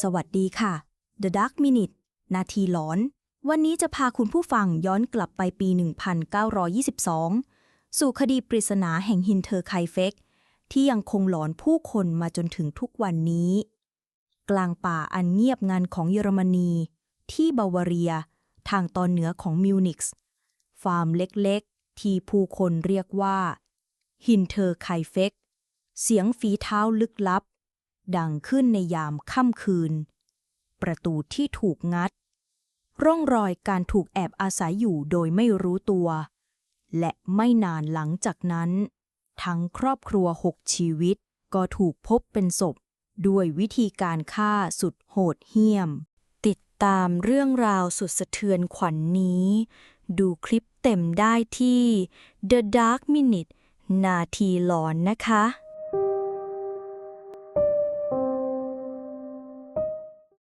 สวัสดีค่ะ The Dark Minute นาทีหลอน วันนี้จะพาคุณผู้ฟังย้อนกลับไปปี 1922 สู่คดีปริศนาแห่งฮินเทอร์ไคเฟกที่ยังคงหลอนผู้คนมาจนถึงทุกวันนี้ กลางป่าอันเงียบงันของเยอรมนี ที่บาวาเรีย ทางตอนเหนือของมิวนิกส์ ฟาร์มเล็กๆ ที่ผู้คนเรียกว่าฮินเทอร์ไคเฟกเสียงฝีเท้าลึกลับ ดังขึ้นในยามค่ำคืน ประตูที่ถูกงัด ร่องรอยการถูกแอบอาศัยอยู่โดยไม่รู้ตัว และไม่นานหลังจากนั้น ทั้งครอบครัว6 ชีวิตก็ถูกพบเป็นศพด้วยวิธีการฆ่าสุดโหดเหี้ยม ติดตามเรื่องราวสุดสะเทือนขวัญนี้ ดูคลิปเต็มได้ที่ The Dark Minute นาทีหลอนนะคะ